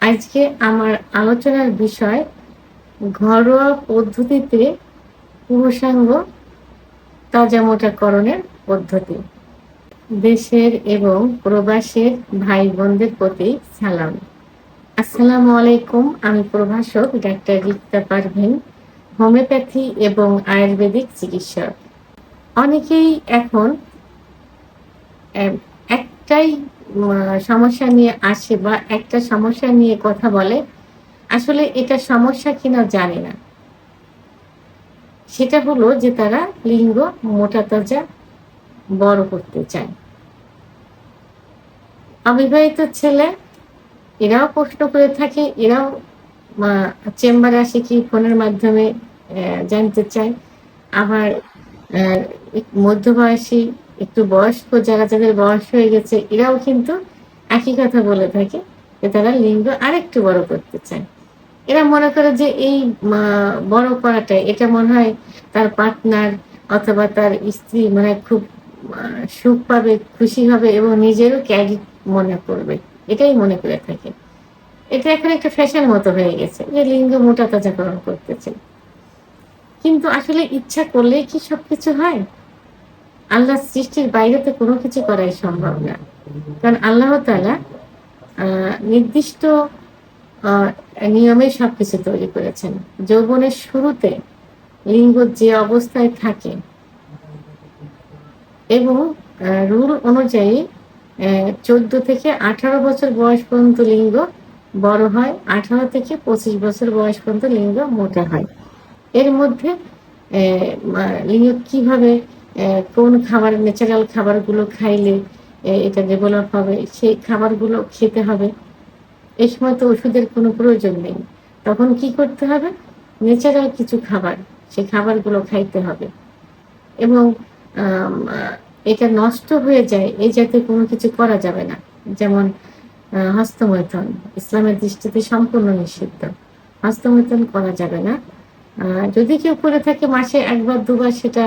আজকে আমার আলোচনার বিষয় ঘরোয়া পদ্ধতিতে পুরুষাঙ্গ তাজামোটাকরণের পদ্ধতি। দেশের এবং প্রবাসের ভাই বোনদের প্রতি সালাম। আসসালামু আলাইকুম। আমি প্রভাষক ডাক্তার রিক্তা পারভীন, হোমিওপ্যাথি এবং আয়ুর্বেদিক চিকিৎসক। অনেকেই এখন একটাই সমস্যা নিয়ে আসে বা একটা সমস্যা নিয়ে কথা বলে। আসলে এটা সমস্যা কিনা জানি না। সেটা হলো যে তারা লিঙ্গ মোটা তাজা বড় করতে চায়। অবিবাহিত ছেলে এরাও প্রশ্ন করে থাকে, এরাও চেম্বারে আসে কি ফোনের মাধ্যমে জানতে চায়। আবার মধ্যবয়সী একটু বয়স্ক যাদের বয়স হয়ে গেছে এরাও কিন্তু একই কথা বলে থাকে যে তারা লিঙ্গ আরেকটু বড় করতে চায়। এরা মনে করে যে এই বড় করাটা এটা মনে হয় তার পার্টনার অথবা তার স্ত্রী মানে খুব সুখ পাবে, খুশি হবে এবং নিজেরও ক্যারিট মনে করবে, এটাই মনে করে থাকে। এটা এখন একটা ফ্যাশন মতো হয়ে গেছে যে লিঙ্গ মোটা তাজাকরণ করতেছে। কিন্তু আসলে ইচ্ছা করলেই কি সবকিছু হয়? আল্লাহর সৃষ্টির বাইরে তো কোনো কিছু করাই সম্ভব না। কারণ আল্লাহ তাআলা নির্দিষ্ট আ নিয়মে সবকিছু তৈরি করেছেন। যৌবনের শুরুতে লিঙ্গ যে অবস্থায় থাকে এবং রুল অনুযায়ী ১৪ থেকে ১৮ বছর বয়স পর্যন্ত লিঙ্গ বড় হয়, ১৮ থেকে ২৫ বছর বয়স পর্যন্ত লিঙ্গ মোটা হয়। এর মধ্যে লিঙ্গ কিভাবে কোন খাবার ন্যাচারাল খাবারগুলো খাইলে এটা ডেভেলপ হবে, সেই খাবারগুলো খেতে হবে। এই সময় তো ওষুধের কোনো প্রয়োজন নেই। তখন কি করতে হবে? ন্যাচারাল কিছু খাবার, সেই খাবারগুলো খাইতে হবে এবং আম আ এটা নষ্ট হয়ে যায় এই জাতীয় কোনো কিছু করা যাবে না। যেমন হস্তমৈথুন ইসলামের দৃষ্টিতে সম্পূর্ণ নিষিদ্ধ। হস্তমৈথুন করা যাবে না। আ যদি কেউ করে থাকে মাসে ১ বার ২ বার সেটা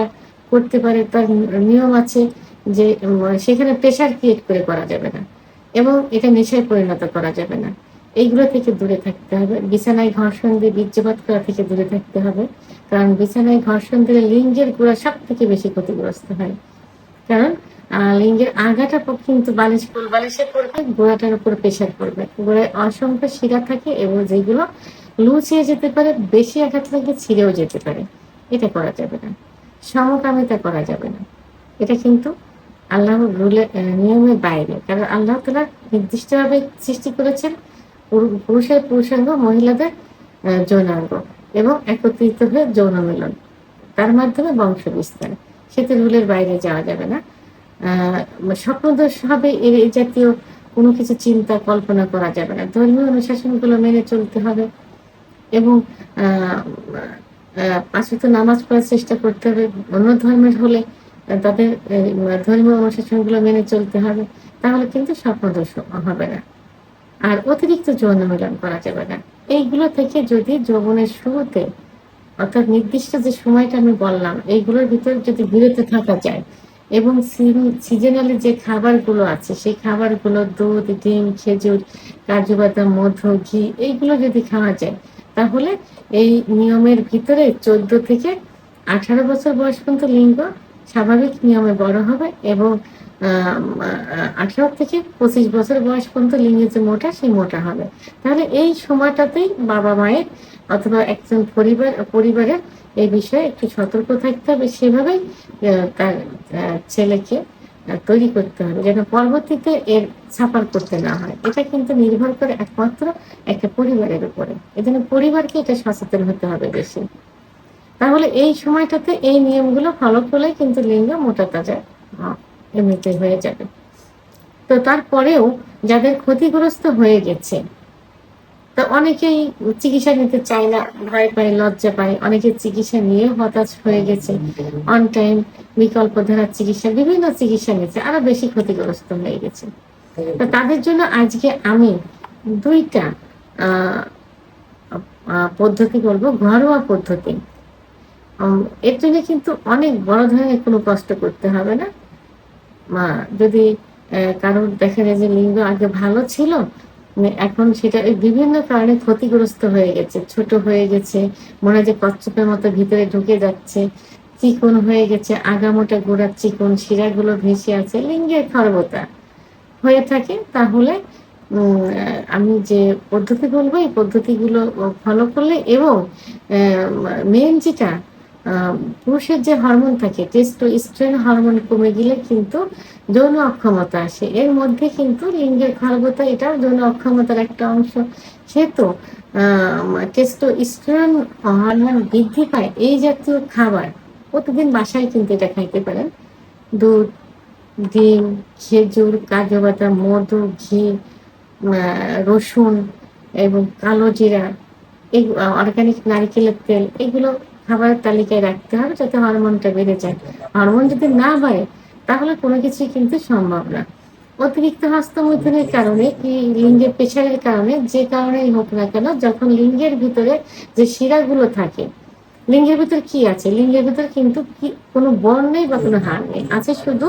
করতে পারে। তার নিয়ম আছে যে সেখানে প্রেশার ক্রিয়েট করে করা যাবে না এবং এটা নেশায় পরিণত করা যাবে না। এইগুলো থেকে দূরে থাকতে হবে। বিছানায় ঘর্ষণ দিয়ে বীর্যপাত করা থেকে দূরে থাকতে হবে। কারণ বিছানায় ঘর্ষণ দিলে লিঙ্গের গোড়া সবথেকে বেশি ক্ষতিগ্রস্ত হয়। কারণ লিঙ্গের আগাটা কিন্তু কোল বালিশে পড়বে, গোড়াটার উপর প্রেশার পড়বে। গোড়ায় অসংখ্য শিরা থাকে এবং যেগুলো লুচিয়ে যেতে পারে, বেশি আঘাত লাগলে ছিঁড়েও যেতে পারে। এটা করা যাবে না। সমকামিতা করা যাবে না। এটা কিন্তু আল্লাহর নিয়মের বাইরে। কারণ আল্লাহ তাআলা নির্দিষ্টভাবে সৃষ্টি করেছেন পুরুষের পুরুষাঙ্গ, মহিলাদের যৌনাঙ্গ এবং একত্রিত হয়ে যৌন মিলন। তার মাধ্যমে বংশ বিস্তার। সেতো রুলের বাইরে যাওয়া যাবে না। আ স্বপ্নদোষ হবে এই জাতীয় কোনো কিছু চিন্তা কল্পনা করা যাবে না। ধর্মীয় অনুশাসনগুলো মেনে চলতে হবে এবং আ আ ৫ ওয়াক্ত নামাজ পড়ার চেষ্টা করতে হবে। অন্য ধর্মের হলে তাদের ধর্মীয় অনুশাসনগুলো মেনে চলতে হবে। তাহলে কিন্তু স্বপ্নদোষ হবে না। আর অতিরিক্ত যৌন মিলন করা যাবে না। এইগুলো থেকে যদি যৌবনের শুরুতে অর্থাৎ নির্দিষ্ট যে সময়টা আমি বললাম, এইগুলোর ভিতরে যদি বিরত থাকা যায় এবং সিজনালি যে খাবারগুলো আছে, সেই খাবারগুলো দুধ, ডিম, খেজুর, কাজু বাদাম, মধু, ঘি এইগুলো যদি খাওয়া যায়, তাহলে এই নিয়মের ভিতরে ১৪ থেকে ১৮ বছর বয়স পর্যন্ত লিঙ্গ স্বাভাবিক নিয়মে বড় হবে এবং আম আ ১৮ থেকে ২৫ বছর বয়স পর্যন্ত লিঙ্গ যে মোটা, সেই মোটা হবে। তাহলে এই সময়টাতেই বাবা-মায়ের অথবা একজন পরিবারের এই বিষয়ে একটু সতর্ক থাকতে হবে। সেভাবেই তার ছেলেকে তৈরি করতে হবে যেন পরবর্তীতে এর সাফার করতে না হয়। এটা কিন্তু নির্ভর করে একমাত্র একটা পরিবারের উপরে। এজন্য পরিবারকে এটা সচেতন হতে হবে বেশি। তাহলে এই সময়টাতে এই নিয়মগুলো ফলো করলেই কিন্তু লিঙ্গ মোটা তাজা আ এমনিতে হয়ে যাবে। তো তারপরেও যাদের ক্ষতিগ্রস্ত হয়ে গেছে তো অনেকেই চিকিৎসা নিতে চায় না, ভয় পায়, লজ্জা পায়। অনেকে চিকিৎসা নিয়েও হতাশ হয়ে গেছে। অন টাইম বিকল্প ধারার চিকিৎসা, বিভিন্ন চিকিৎসা নিচ্ছে, আরো বেশি ক্ষতিগ্রস্ত হয়ে গেছে। তো তাদের জন্য আজকে আমি ২ টা আ পদ্ধতি বলব, ঘরোয়া পদ্ধতি। এর জন্য কিন্তু অনেক বড় ধরনের কোনো কষ্ট করতে হবে না। মা যদি কারোর দেখা যায় যে লিঙ্গ আগে ভালো ছিল, এখন সেটা এই বিভিন্ন কারণে ক্ষতিগ্রস্ত হয়ে গেছে, ছোট হয়ে গেছে, মনে হয় যে কচ্ছপের মতো ভিতরে ঢুকে যাচ্ছে, চিকন হয়ে গেছে, আগামোটা গোড়ার চিকন শিরাগুলো ভেসে আছে, লিঙ্গের খর্বতা হয়ে থাকে। তাহলে আমি যে পদ্ধতি বলবো এই পদ্ধতিগুলো ফলো করলে এবং মেন যেটা পুরুষের যে হরমোন থাকে টেস্টোস্টেরন হরমোন কমে গেলে কিন্তু যৌন অক্ষমতা আসে। এর মধ্যে কিন্তু লিঙ্গের খর্বতা এটাও যৌন অক্ষমতার একটা অংশ। সেহেতু টেস্টোস্টেরন হরমোন বৃদ্ধি পায় এই জাতীয় খাবার প্রতিদিন বাসায় কিন্তু এটা খাইতে পারেন। দুধ, ডিম, খেজুর, কাজু বাদাম, মধু, ঘি, রসুন এবং কালো জিরা, এই অর্গানিক নারকেলের তেল, এগুলো খাবারের তালিকায় রাখতে হবে যাতে হরমোনটা বেড়ে যায়। হরমোন যদি না বাড়ে তাহলে কোনো কিছুই কিন্তু সম্ভব না। অতিরিক্ত হস্তমৈথুনের কারণে কি লিঙ্গের প্রেশারের কারণে যে কারণেই হোক না কেন, যখন লিঙ্গের ভিতরে যে শিরাগুলো থাকে, লিঙ্গের ভিতর কি আছে? লিঙ্গের ভিতর কিন্তু কি কোনো বল নেই বা কোনো হাড় নেই, আছে শুধু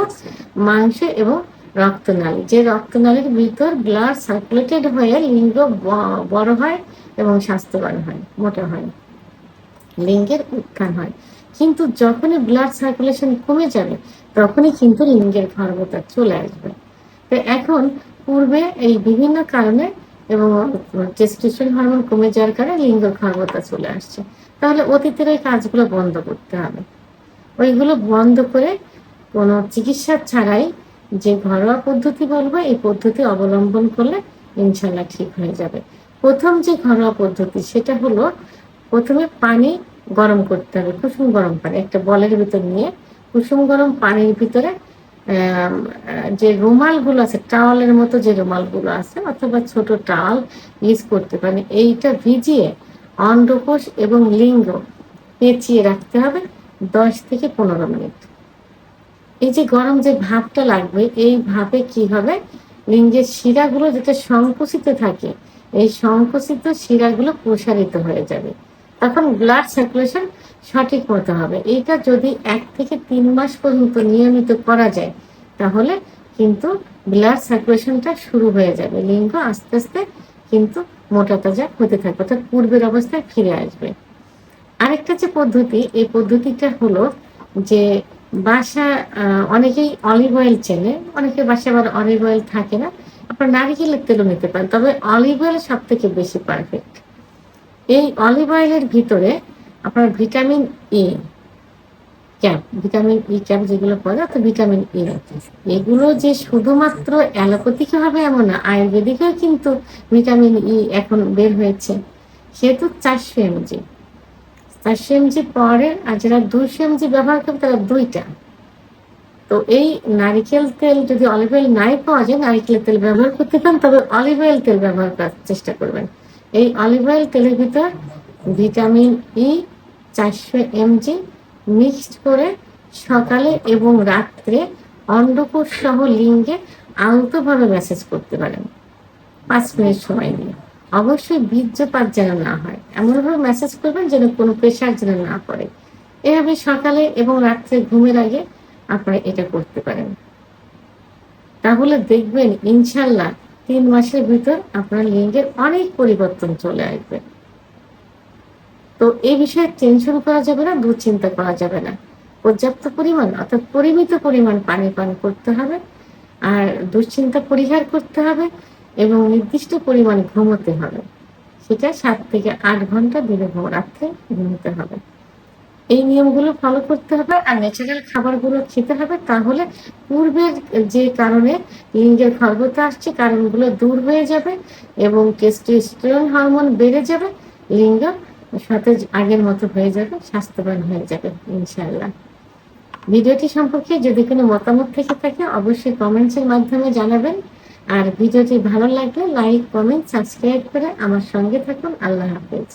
মাংস এবং রক্তনালী। যে রক্তনালীর ভিতর ব্লাড সার্কুলেটেড হয়ে লিঙ্গ বড় হয় এবং স্বাস্থ্যবান হয়, মোটা হয়, লিঙ্গের উত্থান হয়। কিন্তু যখনই ব্লাড সার্কুলেশন কমে যাবে তখনই কিন্তু লিঙ্গের খর্বতা চলে আসবে। তো এখন পূর্বে এই বিভিন্ন কারণে এবং টেস্টোস্টেরন হরমোন কমে যাওয়ার কারণে লিঙ্গ খর্বতা চলে আসছে। তাহলে অতীতের ওই কাজগুলো বন্ধ করতে হবে। ওইগুলো বন্ধ করে কোনো চিকিৎসা ছাড়াই যে ঘরোয়া পদ্ধতি বলবো এই পদ্ধতি অবলম্বন করলে ইনশাল্লাহ ঠিক হয়ে যাবে। প্রথম যে ঘরোয়া পদ্ধতি সেটা হলো প্রথমে পানি গরম করতে হবে, কুসুম গরম পানি একটা বলের ভিতর নিয়ে কুসুম গরম পানির ভিতরে যে রুমালগুলো আছে, টাওয়ালের মতো যে রুমালগুলো আছে অথবা ছোট টাওয়াল ইউজ করতে পারেন, এইটা ভিজিয়ে অন্ডকোষ এবং লিঙ্গ পেঁচিয়ে রাখতে হবে 10 থেকে 15 মিনিট। এই যে গরম যে ভাপটা লাগবে এই ভাপে কি হবে, লিঙ্গের শিরাগুলো যেটা সংকুচিত থাকে এই সংকুচিত শিরাগুলো প্রসারিত হয়ে যাবে, তখন ব্লাড সার্কুলেশন সঠিক মতো হবে। এইটা যদি 1 থেকে 3 মাস পর্যন্ত নিয়মিত করা যায় তাহলে কিন্তু ব্লাড সার্কুলেশনটা শুরু হয়ে যাবে, লিঙ্গ আস্তে আস্তে কিন্তু মোটা তাজা হতে থাকবে, অর্থাৎ পূর্বের অবস্থায় ফিরে আসবে। আরেকটা যে পদ্ধতি এই পদ্ধতিটা হলো যে বাসা অনেকেই অলিভ অয়েল চেনে, অনেকের বাসায় আবার অলিভ অয়েল থাকে না, আপনার নারিকেলের তেলও নিতে পারেন, তবে অলিভ অয়েল সব থেকে বেশি পারফেক্ট। এই অলিভ অয়েলের ভিতরে আপনার vitamin E cap, vitamin E cap যেগুলো পাওয়া যায়, তো ভিটামিন ই, এগুলো যে শুধুমাত্র অ্যালোপ্যাথিক হবে এমন না, আয়ুর্বেদিকেও কিন্তু ভিটামিন ই এখন বের হয়েছে। সেহেতু 400 mg, 400 mg পরে, আর যারা 200 mg ব্যবহার করবে তারা 2টা। তো এই নারিকেল তেল যদি অলিভ অয়েল নাই পাওয়া যায় নারিকেলের তেল ব্যবহার করতে পারেন, তবে অলিভ অয়েল তেল ব্যবহার করার চেষ্টা করবেন। এই অলিভ অয়েল তেলের ভিতর ভিটামিন ই 400 mg মিক্সড করে সকালে এবং রাত্রে অন্ডকোষ সহ লিঙ্গে আলতোভাবে ম্যাসেজ করতে পারেন 5 মিনিট সময় নিয়ে। অবশ্যই বীর্যপাত যেন না হয়, এমনভাবে ম্যাসেজ করবেন যেন কোনো প্রেশার যেন না পড়ে। এভাবে সকালে এবং রাত্রে ঘুমের আগে আপনারা এটা করতে পারেন। তাহলে দেখবেন ইনশাল্লাহ 3 মাসের ভিতর আপনার লিঙ্গের অনেক পরিবর্তন চলে আসবে। তো এই বিষয়ে টেনশন করা যাবে না, দুশ্চিন্তা করা যাবে না। পর্যাপ্ত পরিমাণ অর্থাৎ পরিমিত পরিমাণ পানি পান করতে হবে, আর দুশ্চিন্তা পরিহার করতে হবে এবং নির্দিষ্ট পরিমাণ ঘুমোতে হবে। সেটা 7 থেকে 8 ঘন্টা দিনে রাত্রে ঘুমোতে হবে। এই নিয়মগুলো ফলো করতে হবে আর ন্যাচারাল খাবারগুলো খেতে হবে। তাহলে পূর্বের যে কারণে লিঙ্গের খর্বতা আসছে কারণগুলো দূর হয়ে যাবে এবং টেস্টোস্টেরন হরমোন বেড়ে যাবে, লিঙ্গ সতেজ আগের মতো হয়ে যাবে, স্বাস্থ্যবান হয়ে যাবে ইনশাআল্লাহ। ভিডিওটি সম্পর্কে যদি কোনো মতামত থেকে থাকে অবশ্যই কমেন্টসের মাধ্যমে জানাবেন। আর ভিডিওটি ভালো লাগলে লাইক, কমেন্ট, সাবস্ক্রাইব করে আমার সঙ্গে থাকুন। আল্লাহ হাফেজ।